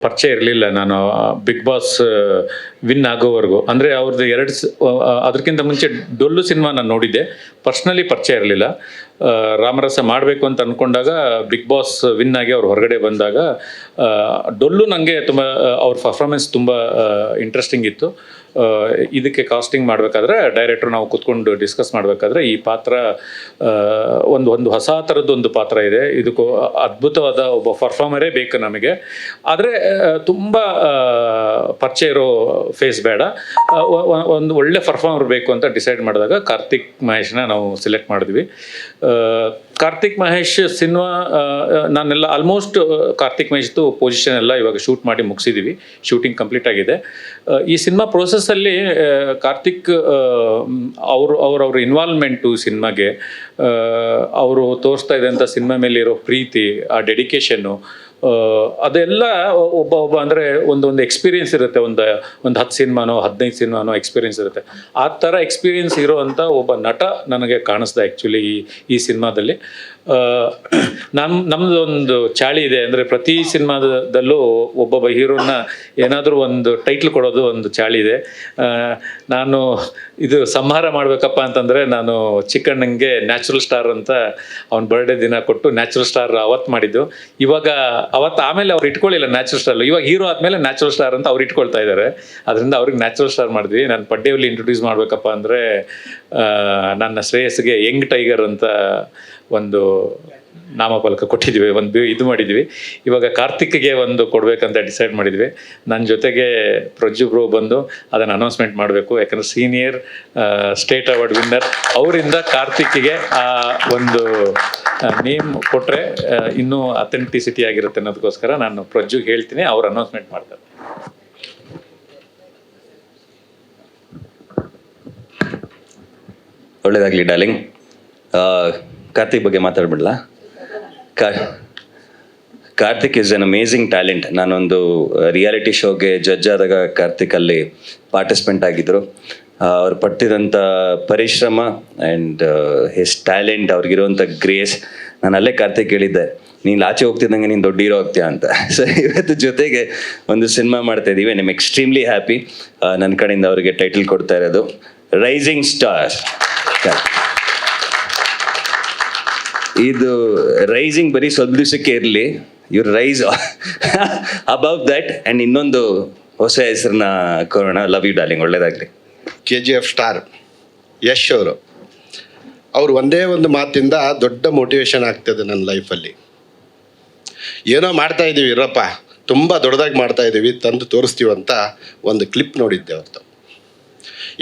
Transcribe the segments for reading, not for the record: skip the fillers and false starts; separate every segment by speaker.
Speaker 1: ಪರಿಚಯ ಇರಲಿಲ್ಲ ನಾನು ಬಿಗ್ ಬಾಸ್ ವಿನ್ ಆಗೋವರೆಗೂ. ಅಂದರೆ ಅವ್ರದ್ದು ಅದಕ್ಕಿಂತ ಮುಂಚೆ ಡೊಳ್ಳು ಸಿನಿಮಾ ನಾನು ನೋಡಿದ್ದೆ, ಪರ್ಸ್ನಲಿ ಪರಿಚಯ ಇರಲಿಲ್ಲ. ರಾಮರಸ ಮಾಡಬೇಕು ಅಂತ ಅಂದ್ಕೊಂಡಾಗ ಬಿಗ್ ಬಾಸ್ ವಿನ್ ಆಗಿ ಅವ್ರು ಹೊರಗಡೆ ಬಂದಾಗ ಡೊಳ್ಳು ನನಗೆ ತುಂಬ ಅವ್ರ ಪರ್ಫಾರ್ಮೆನ್ಸ್ ತುಂಬ ಇಂಟ್ರೆಸ್ಟಿಂಗ್ ಇತ್ತು. ಇದಕ್ಕೆ ಮಾಡಬೇಕಾದ್ರೆ ಡೈರೆಕ್ಟ್ರು ನಾವು ಕೂತ್ಕೊಂಡು ಡಿಸ್ಕಸ್ ಮಾಡಬೇಕಾದ್ರೆ ಈ ಪಾತ್ರ ಒಂದು ಹೊಸ ಥರದ್ದೊಂದು ಪಾತ್ರ ಇದೆ, ಇದಕ್ಕೂ ಅದ್ಭುತವಾದ ಒಬ್ಬ ಪರ್ಫಾರ್ಮರೇ ಬೇಕು ನಮಗೆ, ಆದರೆ ತುಂಬ ಪರಿಚಯ ಇರೋ ಫೇಸ್ ಬೇಡ, ಒಂದು ಒಳ್ಳೆ ಪರ್ಫಾರ್ಮರ್ ಬೇಕು ಅಂತ ಡಿಸೈಡ್ ಮಾಡಿದಾಗ ಕಾರ್ತಿಕ್ ಮಹೇಶ್ನ ನಾವು ಸೆಲೆಕ್ಟ್ ಮಾಡಿದ್ವಿ. ಕಾರ್ತಿಕ್ ಮಹೇಶ್ ಸಿನಿಮಾ ನಾನೆಲ್ಲ ಆಲ್ಮೋಸ್ಟ್ ಕಾರ್ತಿಕ್ ಮಹೇಶ್ದು ಪೊಸಿಷನ್ ಎಲ್ಲ ಇವಾಗ ಶೂಟ್ ಮಾಡಿ ಮುಗಿಸಿದ್ದೀವಿ, ಶೂಟಿಂಗ್ ಕಂಪ್ಲೀಟ್ ಆಗಿದೆ. ಈ ಸಿನಿಮಾ ಪ್ರೋಸೆಸ್ಸಲ್ಲಿ ಕಾರ್ತಿಕ್ ಅವ್ರ ಇನ್ವಾಲ್ವ್ಮೆಂಟು ಸಿನಿಮಾಗೆ, ಅವರು ತೋರಿಸ್ತಾ ಇದ್ದಂಥ ಸಿನಿಮಾ ಮೇಲೆ ಇರೋ ಪ್ರೀತಿ, ಆ ಡೆಡಿಕೇಶನ್ನು, ಅದೆಲ್ಲ ಒಬ್ಬ ಅಂದರೆ ಒಂದು ಎಕ್ಸ್ಪೀರಿಯನ್ಸ್ ಇರುತ್ತೆ, ಒಂದು 10 ಸಿನಿಮಾನೋ 15 ಸಿನಿಮಾನೋ ಎಕ್ಸ್ಪೀರಿಯನ್ಸ್ ಇರುತ್ತೆ. ಆ ಥರ ಎಕ್ಸ್ಪೀರಿಯನ್ಸ್ ಇರೋವಂಥ ಒಬ್ಬ ನಟ ನನಗೆ ಕಾಣಿಸ್ದೆ ಆ್ಯಕ್ಚುಲಿ ಈ ಸಿನಿಮಾದಲ್ಲಿ. ನಮ್ಮದು ಒಂದು ಚಾಳಿ ಇದೆ, ಅಂದರೆ ಪ್ರತಿ ಸಿನಿಮಾದಲ್ಲೂ ಒಬ್ಬೊಬ್ಬ ಹೀರೋನ ಏನಾದರೂ ಒಂದು ಟೈಟ್ಲ್ ಕೊಡೋದು ಒಂದು ಚಾಳಿ ಇದೆ. ನಾನು ಇದು ಸಂಹಾರ ಮಾಡಬೇಕಪ್ಪ ಅಂತಂದರೆ ನಾನು ಚಿಕ್ಕಣ್ಣಂಗೆ ನ್ಯಾಚುರಲ್ ಸ್ಟಾರ್ ಅಂತ ಅವ್ನ ಬರ್ಡೇ ದಿನ ಕೊಟ್ಟು ನ್ಯಾಚುರಲ್ ಸ್ಟಾರ್ ಅವತ್ತು ಮಾಡಿದ್ದು. ಇವಾಗ ಅವತ್ತು ಆಮೇಲೆ ಅವ್ರು ಇಟ್ಕೊಳ್ಳಿಲ್ಲ ನ್ಯಾಚುರಲ್ ಸ್ಟಾರ್, ಇವಾಗ ಹೀರೋ ಆದಮೇಲೆ ನ್ಯಾಚುರಲ್ ಸ್ಟಾರ್ ಅಂತ ಅವ್ರು ಇಟ್ಕೊಳ್ತಾ ಇದ್ದಾರೆ. ಅದರಿಂದ ಅವ್ರಿಗೆ ನ್ಯಾಚುರಲ್ ಸ್ಟಾರ್ ಮಾಡಿದ್ವಿ. ನಾನು ಪಡ್ಡೆಯಲ್ಲಿ ಇಂಟ್ರೊಡ್ಯೂಸ್ ಮಾಡಬೇಕಪ್ಪ ಅಂದರೆ ನನ್ನ ಶ್ರೇಯಸ್ಗೆ ಯಂಗ್ ಟೈಗರ್ ಅಂತ ಒಂದು ನಾಮಫಲಕ ಕೊಟ್ಟಿದ್ವಿ, ಇದು ಮಾಡಿದ್ವಿ. ಇವಾಗ ಕಾರ್ತಿಕ್ಗೆ ಒಂದು ಕೊಡಬೇಕಂತ ಡಿಸೈಡ್ ಮಾಡಿದ್ವಿ. ನನ್ನ ಜೊತೆಗೆ ಪ್ರಜ್ಜು ಬ್ರೋ ಬಂದು ಅದನ್ನು ಅನೌನ್ಸ್ಮೆಂಟ್ ಮಾಡಬೇಕು, ಯಾಕಂದರೆ ಸೀನಿಯರ್ ಸ್ಟೇಟ್ ಅವಾರ್ಡ್ ವಿನ್ನರ್ ಅವರಿಂದ ಕಾರ್ತಿಕ್ಗೆ ಆ ಒಂದು ನೇಮ್ ಕೊಟ್ಟರೆ ಇನ್ನೂ ಅಥೆಂಟಿಸಿಟಿ ಆಗಿರುತ್ತೆ ಅನ್ನೋದಕ್ಕೋಸ್ಕರ ನಾನು ಪ್ರಜ್ಜುಗೆ ಹೇಳ್ತೀನಿ, ಅವ್ರು ಅನೌನ್ಸ್ಮೆಂಟ್ ಮಾಡ್ತಾರೆ.
Speaker 2: ಒಳ್ಳೇದಾಗಲಿ ಡಾರ್ಲಿಂಗ್. ಕಾರ್ತಿಕ್ ಬಗ್ಗೆ ಮಾತಾಡ್ಬಿಡ್ಲಾ? Karthik is an amazing talent. ನಾನೊಂದು ರಿಯಾಲಿಟಿ ಶೋಗೆ ಜಡ್ಜ್ ಆದಾಗ ಕಾರ್ತಿಕ್ ಅಲ್ಲಿ ಪಾರ್ಟಿಸಿಪೆಂಟ್ ಆಗಿದ್ರು. ಅವ್ರು ಪಟ್ಟಿದಂಥ ಪರಿಶ್ರಮ ಆ್ಯಂಡ್ ಹಿಸ್ ಟ್ಯಾಲೆಂಟ್, ಅವ್ರಿಗಿರುವಂಥ ಗ್ರೇಸ್, ನಾನು ಅಲ್ಲೇ ಕಾರ್ತಿಕ್ ಹೇಳಿದ್ದೆ, ನೀನು ಆಚೆ ಹೋಗ್ತಿದ್ದಂಗೆ ನೀನು ದೊಡ್ಡ ಹೀರೋ ಆಗ್ತೀಯ ಅಂತ. ಸೊ ಇವತ್ತು ಜೊತೆಗೆ ಒಂದು ಸಿನಿಮಾ ಮಾಡ್ತಾ ಇದ್ದೀವಿ. I am extremely happy. ನನ್ನ ಕಡೆಯಿಂದ ಅವರಿಗೆ ಟೈಟಲ್ ಕೊಡ್ತಾ ಇರೋದು ರೈಸಿಂಗ್ ಸ್ಟಾರ್. ಇದು ರೈಸಿಂಗ್ ಬರೀ ಸ್ವಲ್ಪ ದಿವಸಕ್ಕೆ ಇರಲಿ, you rise above that. And ಇನ್ನೊಂದು ಹೊಸ ಹೆಸರನ್ನ ಕೊರೋಣ. ಲವ್ ಯು ಡಾರ್ಲಿಂಗ್, ಒಳ್ಳೇದಾಗಲಿ.
Speaker 3: KGF ಸ್ಟಾರ್ ಯಶ್ ಅವರು ಒಂದೇ ಒಂದು ಮಾತಿಂದ ದೊಡ್ಡ ಮೋಟಿವೇಶನ್ ಆಗ್ತದೆ ನನ್ನ ಲೈಫಲ್ಲಿ. ಏನೋ ಮಾಡ್ತಾ ಇದ್ದೀವಿ ಇರಪ್ಪ, ತುಂಬ ದೊಡ್ಡದಾಗಿ ಮಾಡ್ತಾ ಇದ್ದೀವಿ, ತಂದು ತೋರಿಸ್ತೀವಿ ಅಂತ ಒಂದು ಕ್ಲಿಪ್ ನೋಡಿದ್ದೆ ಅವ್ರದ್ದು.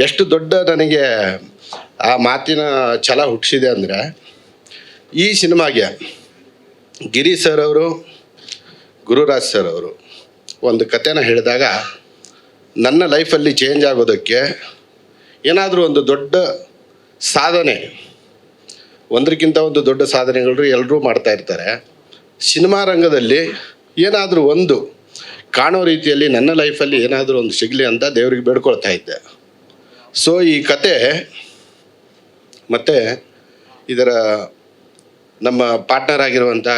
Speaker 3: ಎಷ್ಟು ದೊಡ್ಡ ನನಗೆ ಆ ಮಾತಿನ ಛಲ ಹುಟ್ಟಿಸಿದೆ ಅಂದರೆ, ಈ ಸಿನಿಮಾಗೆ ಗಿರಿ ಸರ್ ಅವರು, ಗುರುರಾಜ್ ಸರ್ ಅವರು ಒಂದು ಕಥೆನ ಹೇಳಿದಾಗ, ನನ್ನ ಲೈಫಲ್ಲಿ ಚೇಂಜ್ ಆಗೋದಕ್ಕೆ ಏನಾದರೂ ಒಂದು ದೊಡ್ಡ ಸಾಧನೆ, ಒಂದಕ್ಕಿಂತ ಒಂದು ದೊಡ್ಡ ಸಾಧನೆಗಳು ಎಲ್ಲರೂ ಮಾಡ್ತಾ ಇರ್ತಾರೆ, ಸಿನಿಮಾ ರಂಗದಲ್ಲಿ ಏನಾದರೂ ಒಂದು ಕಾಣೋ ರೀತಿಯಲ್ಲಿ ನನ್ನ ಲೈಫಲ್ಲಿ ಏನಾದರೂ ಒಂದು ಸಿಗಲಿ ಅಂತ ದೇವರಿಗೆ ಬೇಡ್ಕೊಳ್ತಾ ಇದ್ದೆ. ಸೊ ಈ ಕತೆ ಮತ್ತು ಇದರ ನಮ್ಮ ಪಾರ್ಟ್ನರ್ ಆಗಿರುವಂಥ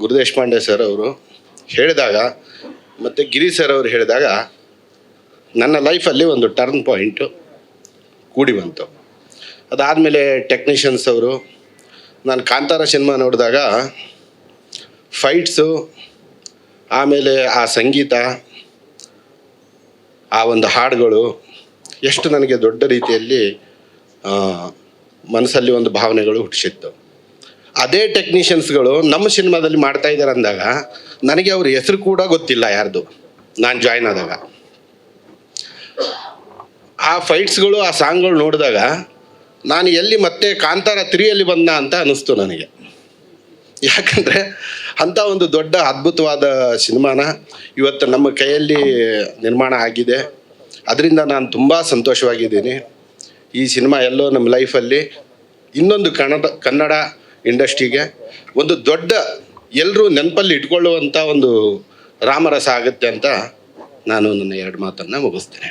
Speaker 3: ಗುರುದೇಶಪಾಂಡೆ ಸರ್ ಅವರು ಹೇಳಿದಾಗ ಮತ್ತು ಗಿರಿ ಸರ್ ಅವರು ಹೇಳಿದಾಗ ನನ್ನ ಲೈಫಲ್ಲಿ ಒಂದು ಟರ್ನ್ ಪಾಯಿಂಟು ಕೂಡಿ ಬಂತು. ಅದಾದಮೇಲೆ ಟೆಕ್ನಿಷಿಯನ್ಸ್ ಅವರು, ನಾನು ಕಾಂತಾರ ಸಿನಿಮಾ ನೋಡಿದಾಗ ಫೈಟ್ಸು, ಆಮೇಲೆ ಆ ಸಂಗೀತ, ಆ ಒಂದು ಹಾಡುಗಳು ಎಷ್ಟು ನನಗೆ ದೊಡ್ಡ ರೀತಿಯಲ್ಲಿ ಮನಸ್ಸಲ್ಲಿ ಒಂದು ಭಾವನೆಗಳು ಹುಟ್ಟಿಸಿತ್ತು. ಅದೇ ಟೆಕ್ನಿಷಿಯನ್ಸ್ಗಳು ನಮ್ಮ ಸಿನಿಮಾದಲ್ಲಿ ಮಾಡ್ತಾ ಇದ್ದಾರೆ ಅಂದಾಗ ನನಗೆ ಅವ್ರ ಹೆಸರು ಕೂಡ ಗೊತ್ತಿಲ್ಲ ಯಾರ್ದು, ನಾನು ಜಾಯ್ನ್ ಆದಾಗ. ಆ ಫೈಟ್ಸ್ಗಳು, ಆ ಸಾಂಗ್ಗಳು ನೋಡಿದಾಗ ನಾನು ಎಲ್ಲಿ ಮತ್ತೆ ಕಾಂತಾರ 3ಯಲ್ಲಿ ಬಂದ ಅಂತ ಅನ್ನಿಸ್ತು ನನಗೆ. ಯಾಕಂದರೆ ಅಂಥ ಒಂದು ದೊಡ್ಡ ಅದ್ಭುತವಾದ ಸಿನಿಮಾನ ಇವತ್ತು ನಮ್ಮ ಕೈಯಲ್ಲಿ ನಿರ್ಮಾಣ ಆಗಿದೆ. ಅದರಿಂದ ನಾನು ತುಂಬ ಸಂತೋಷವಾಗಿದ್ದೀನಿ. ಈ ಸಿನಿಮಾ ಎಲ್ಲೋ ನಮ್ಮ ಲೈಫಲ್ಲಿ ಇನ್ನೊಂದು ಕನ್ನಡ ಇಂಡಸ್ಟ್ರಿಗೆ ಒಂದು ದೊಡ್ಡ ಎಲ್ಲರೂ ನೆನಪಲ್ಲಿ ಇಟ್ಕೊಳ್ಳುವಂಥ ಒಂದು ರಾಮರಸ ಆಗುತ್ತೆ ಅಂತ ನಾನು ನನ್ನ 2 ಮಾತನ್ನು ಮುಗಿಸ್ತೇನೆ.